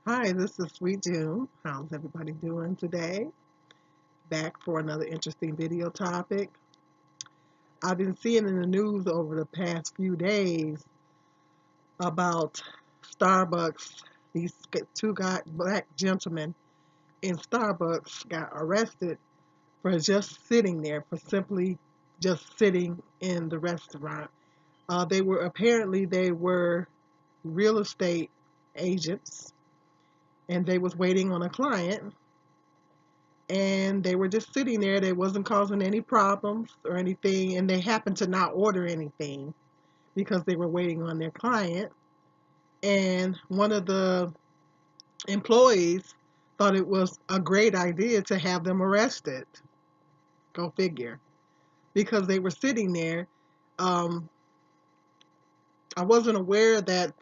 Hi, this is Sweet June. How's everybody doing today? Back for another interesting video topic. I've been seeing in the news over the past few days about Starbucks. These black gentlemen in Starbucks got arrested for just sitting there, for simply just sitting in the restaurant. They were real estate agents, and they was waiting on a client, and they were just sitting there. They wasn't causing any problems or anything, and they happened to not order anything because they were waiting on their client. And one of the employees thought it was a great idea to have them arrested. Go figure. Because they were sitting there. Um, I wasn't aware that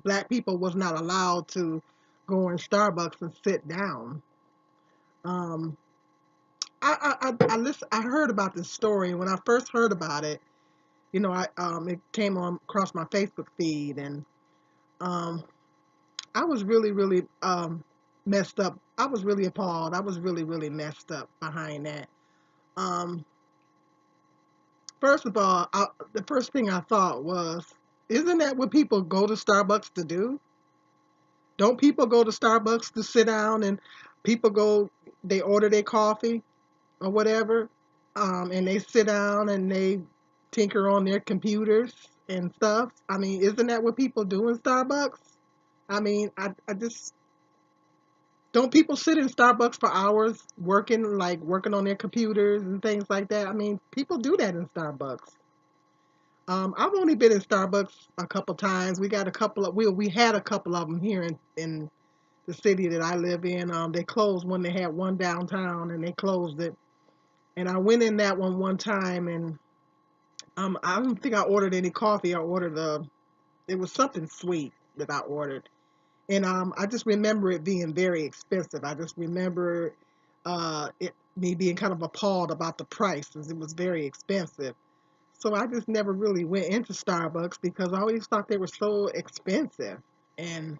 black people was not allowed to go in Starbucks and sit down. Um, I heard about this story. When I first heard about it, it came on across my Facebook feed, and um, I was really messed up. I was really appalled. I was really messed up behind that. Um, First of all, the first thing I thought was, isn't that what people go to Starbucks to do? Don't people go to Starbucks to sit down, and people go, they order their coffee or whatever, and they sit down and they tinker on their computers and stuff. I mean, isn't that what people do in Starbucks? I mean, I just don't people sit in Starbucks for hours working, like working on their computers and things like that? I mean, people do that in Starbucks. I've only been in Starbucks a couple times. We got a couple of we had a couple of them here in the city that I live in. They closed when they had one downtown, and they closed it. And I went in that one time, and I don't think I ordered any coffee. I ordered it was something sweet that I ordered, and I just remember it being very expensive. I just remember me being kind of appalled about the prices. It was very expensive. So I just never really went into Starbucks because I always thought they were so expensive, and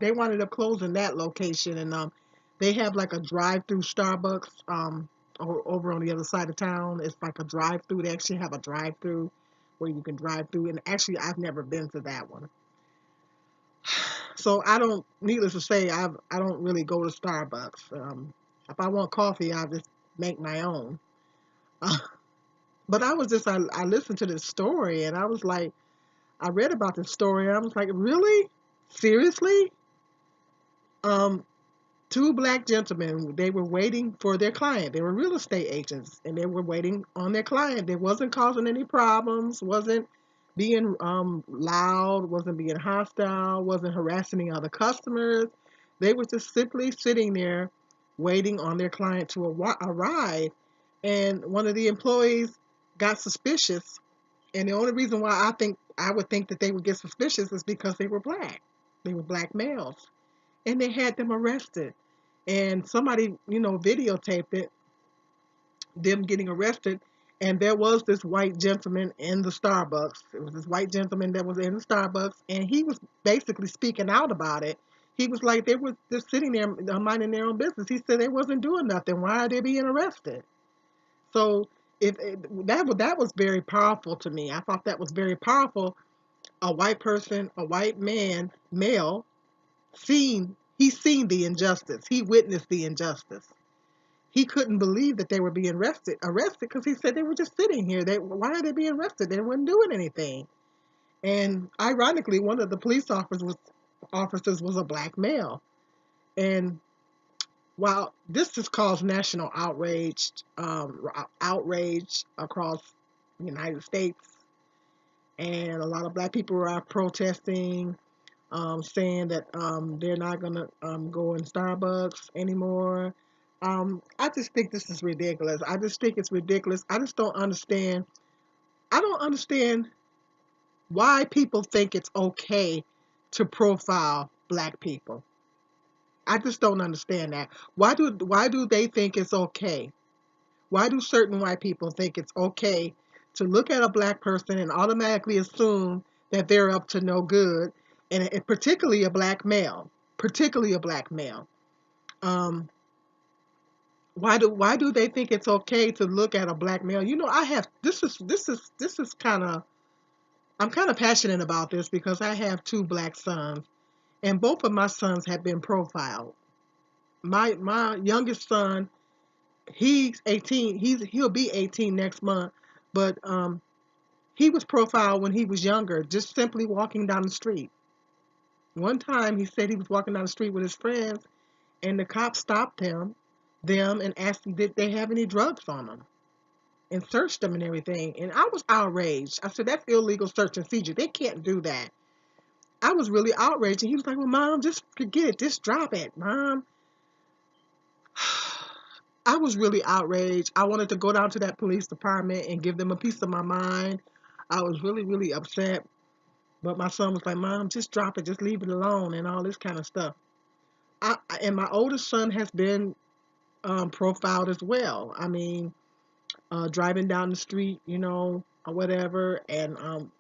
they wound up closing that location. And they have like a drive-through Starbucks over on the other side of town. It's like a drive-through. They actually have a drive-through where you can drive through. And actually, I've never been to that one. So I don't. Needless to say, I don't really go to Starbucks. If I want coffee, I just make my own. Uh, but I listened to this story, and I was like, I read about this story. And I was like, really, seriously? Um, Two black gentlemen, they were waiting for their client. They were real estate agents, and they were waiting on their client. They wasn't causing any problems, wasn't being loud, wasn't being hostile, wasn't harassing any other customers. They were just simply sitting there waiting on their client to arrive. And one of the employees got suspicious, and the only reason why I would think that they would get suspicious is because they were black. They were black males, and they had them arrested. And somebody, videotaped it, them getting arrested. And there was this white gentleman in the Starbucks. It was this white gentleman that was in the Starbucks, and he was basically speaking out about it. He was like, they were just sitting there minding their own business. He said they wasn't doing nothing. Why are they being arrested? So that was very powerful to me. I thought that was very powerful. A white person, a white man, male, he's seen the injustice. He witnessed the injustice. He couldn't believe that they were being arrested because he said they were just sitting here. Why are they being arrested? They weren't doing anything. And ironically, one of the police officers was a black male. And while this has caused national outrage across the United States, and a lot of black people are protesting, saying that they're not going to go in Starbucks anymore. I just think this is ridiculous. I just think it's ridiculous. I just don't understand. I don't understand why people think it's okay to profile black people. I just don't understand that. Why do they think it's okay? Why do certain white people think it's okay to look at a black person and automatically assume that they're up to no good, and particularly a black male? particularly a black male. Um, why do they think it's okay to look at a black male? I have this is kind of I'm kind of passionate about this because I have two black sons, and both of my sons have been profiled. My youngest son, he's 18. He'll be 18 next month, but he was profiled when he was younger, just simply walking down the street. One time, he said he was walking down the street with his friends, and the cops stopped them, and asked them did they have any drugs on them, and searched them and everything. And I was outraged. I said that's illegal search and seizure. They can't do that. I was really outraged, and he was like, "Well, Mom, just forget it. Just drop it, Mom." I was really outraged. I wanted to go down to that police department and give them a piece of my mind. I was really, really upset. But my son was like, "Mom, just drop it. Just leave it alone," and all this kind of stuff. And my oldest son has been profiled as well. I mean, driving down the street, or whatever, and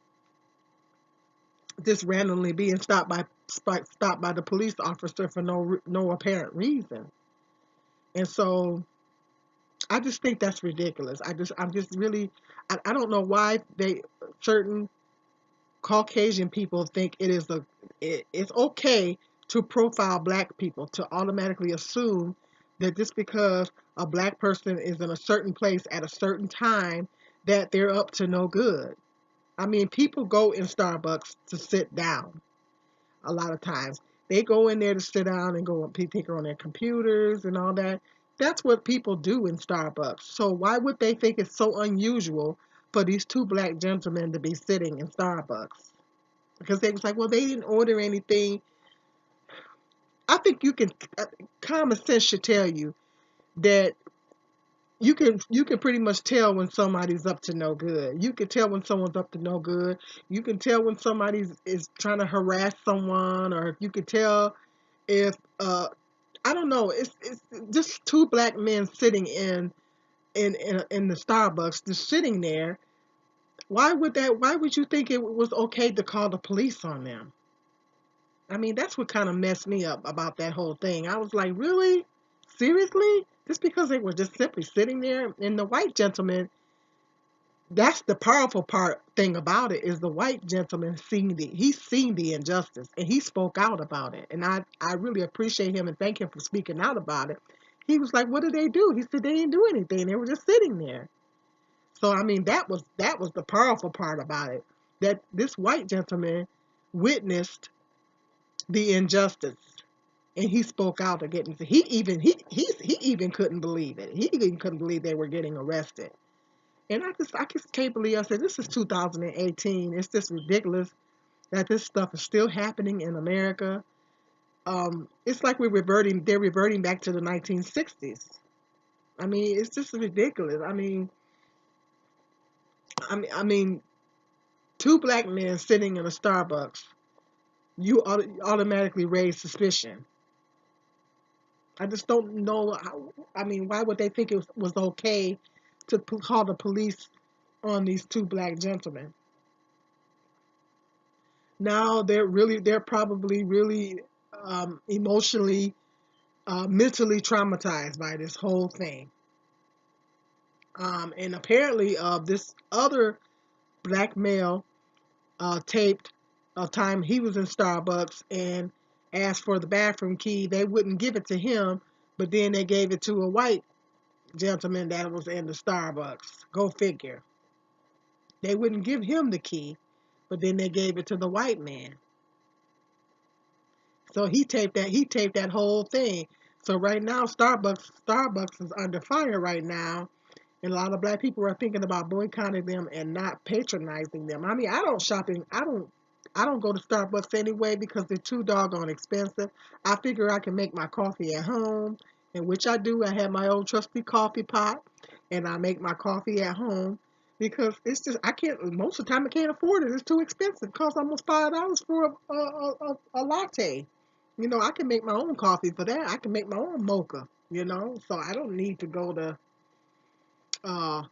just randomly being stopped by the police officer for no apparent reason. And so I just think that's ridiculous. I'm just really I don't know why they certain Caucasian people think it's okay to profile black people, to automatically assume that just because a black person is in a certain place at a certain time that they're up to no good. I mean, people go in Starbucks to sit down a lot of times. They go in there to sit down and go and tinker on their computers and all that. That's what people do in Starbucks. So why would they think it's so unusual for these two black gentlemen to be sitting in Starbucks? Because they was like, well, they didn't order anything. I think common sense should tell you that you can pretty much tell when somebody's up to no good. You can tell when someone's up to no good. You can tell when somebody is trying to harass someone, or you can tell if I don't know. It's just two black men sitting in the Starbucks, just sitting there. Why would you think it was okay to call the police on them? I mean, that's what kind of messed me up about that whole thing. I was like, really? Seriously? Just because they were just simply sitting there? And the white gentleman, that's the powerful thing about it, is the white gentleman he's seen the injustice, and he spoke out about it. And I really appreciate him and thank him for speaking out about it. He was like, what did they do? He said they didn't do anything. They were just sitting there. So I mean, that was the powerful part about it. That this white gentleman witnessed the injustice, and he spoke out against it. He even couldn't believe it. He even couldn't believe they were getting arrested. And I just can't believe. I said this is 2018. It's just ridiculous that this stuff is still happening in America. It's like they're reverting back to the 1960s. I mean, it's just ridiculous. I mean, two black men sitting in a Starbucks, you automatically raise suspicion. I just don't know how. I mean, why would they think it was okay to call the police on these two black gentlemen? Now they're probably really emotionally, mentally traumatized by this whole thing. And apparently, this other black male taped a time he was in Starbucks and asked for the bathroom key. They wouldn't give it to him, but then they gave it to a white gentleman that was in the Starbucks. Go figure. They wouldn't give him the key, but then they gave it to the white man. So he taped that whole thing. So right now Starbucks is under fire right now, and a lot of black people are thinking about boycotting them and not patronizing them. I mean, I don't go to Starbucks anyway because they're too doggone expensive. I figure I can make my coffee at home, and which I do. I have my own trusty coffee pot, and I make my coffee at home because it's just I can't. Most of the time, I can't afford it. It's too expensive. It costs almost $5 for a latte. I can make my own coffee for that. I can make my own mocha. So I don't need to go to uh,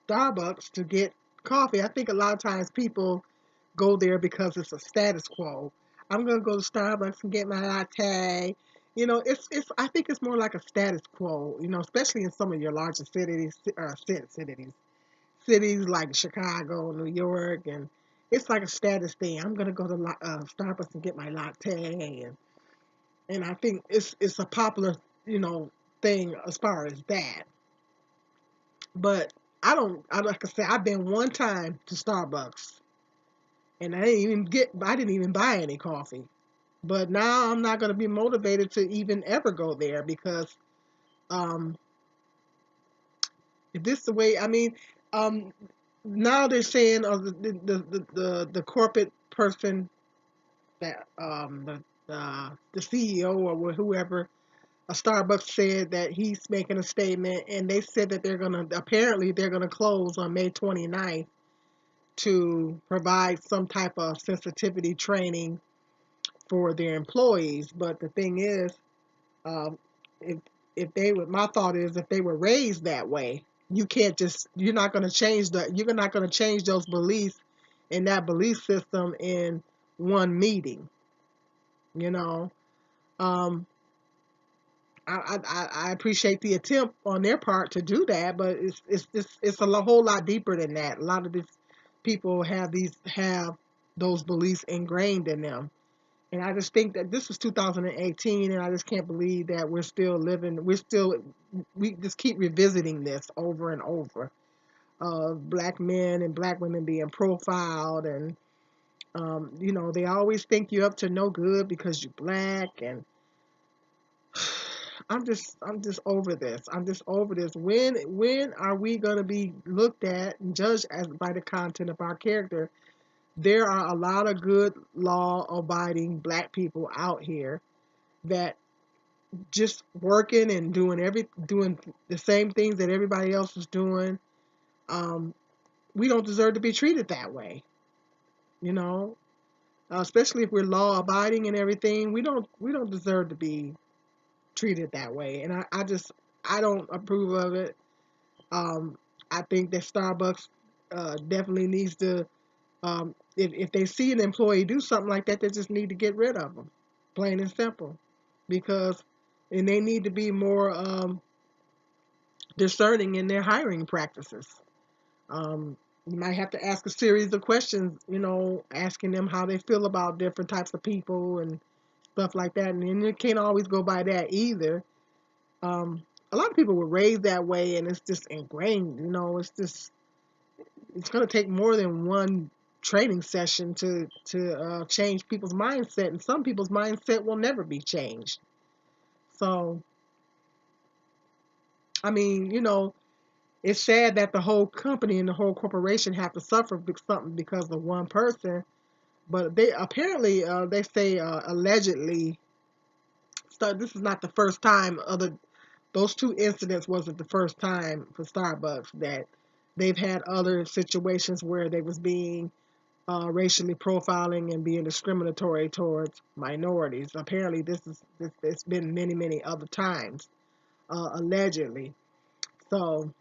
Starbucks to get coffee. I think a lot of times people go there because it's a status quo. I'm gonna go to Starbucks and get my latte. It's I think it's more like a status quo. Especially in some of your larger cities, cities like Chicago, New York, and it's like a status thing. I'm gonna go to Starbucks and get my latte, and I think it's a popular you know thing as far as that. But like I said, I've been one time to Starbucks, and I didn't even buy any coffee. But now I'm not gonna be motivated to even ever go there because um, if this is the way, I mean, um, now they're saying the corporate person that the CEO or whoever, a Starbucks said that he's making a statement, and they said that they're gonna close on May 29th to provide some type of sensitivity training for their employees. But the thing is, um, if my thought is if they were raised that way, you're not going to you're not going to change those beliefs in that belief system in one meeting. You know, um, I appreciate the attempt on their part to do that, but it's whole lot deeper than that. A lot of these people have those beliefs ingrained in them. And I just think that this was 2018, and I just can't believe that we just keep revisiting this over and over. Black men and black women being profiled, and they always think you're up to no good because you're black, and I'm just over this. I'm just over this. When are we gonna be looked at and judged as by the content of our character? There are a lot of good law abiding black people out here that just working and doing the same things that everybody else is doing. Um, we don't deserve to be treated that way, you know. Especially if we're law abiding and everything, we don't deserve to be treated that way. And I don't approve of it. Um, I think that Starbucks definitely needs to. If they see an employee do something like that, they just need to get rid of them, plain and simple, because and they need to be more discerning in their hiring practices. You might have to ask a series of questions, asking them how they feel about different types of people and stuff like that. And then you can't always go by that either. Um, a lot of people were raised that way, and it's just ingrained. It's going to take more than one training session to change people's mindset, and some people's mindset will never be changed. So, I mean, it's sad that the whole company and the whole corporation have to suffer something because of one person. But they apparently, they say allegedly, this is not the first time. Those two incidents wasn't the first time for Starbucks that they've had other situations where they was being racially profiling and being discriminatory towards minorities. Apparently, it's been many many other times, allegedly. So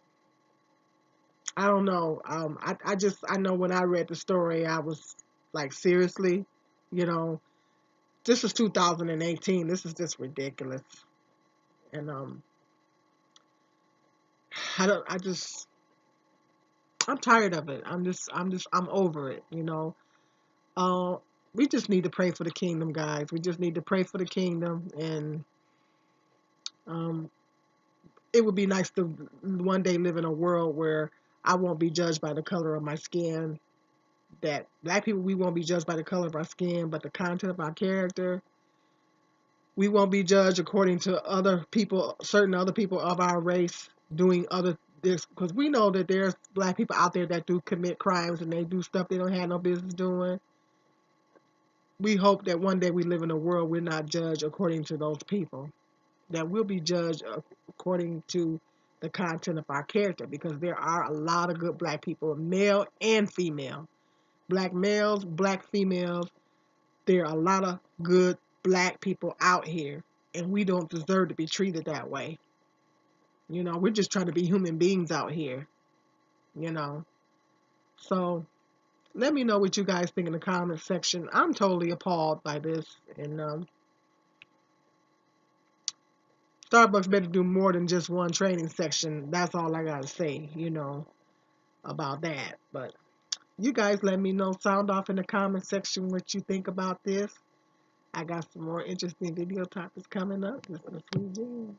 I don't know. I know when I read the story, I was like, seriously, you know, this is 2018. This is just ridiculous. And I don't. I'm tired of it. I'm over it. Uh, we just need to pray for the kingdom, guys. We just need to pray for the kingdom, and um, it would be nice to one day live in a world where I won't be judged by the color of my skin. That black people, we won't be judged by the color of our skin, but the content of our character. We won't be judged according to other people, certain other people of our race doing other this, because we know that there's black people out there that do commit crimes and they do stuff they don't have no business doing. We hope that one day we live in a world we're not judged according to those people, that we'll be judged according to the content of our character, because there are a lot of good black people, male and female, black males, black females. There are a lot of good black people out here, and we don't deserve to be treated that way. We're just trying to be human beings out here, you know. So Let me know what you guys think in the comment section. I'm totally appalled by this, and Starbucks better do more than just one training section. That's all I gotta say, about that. But you guys let me know. Sound off in the comment section what you think about this. I got some more interesting video topics coming up. This is Sweet Jean.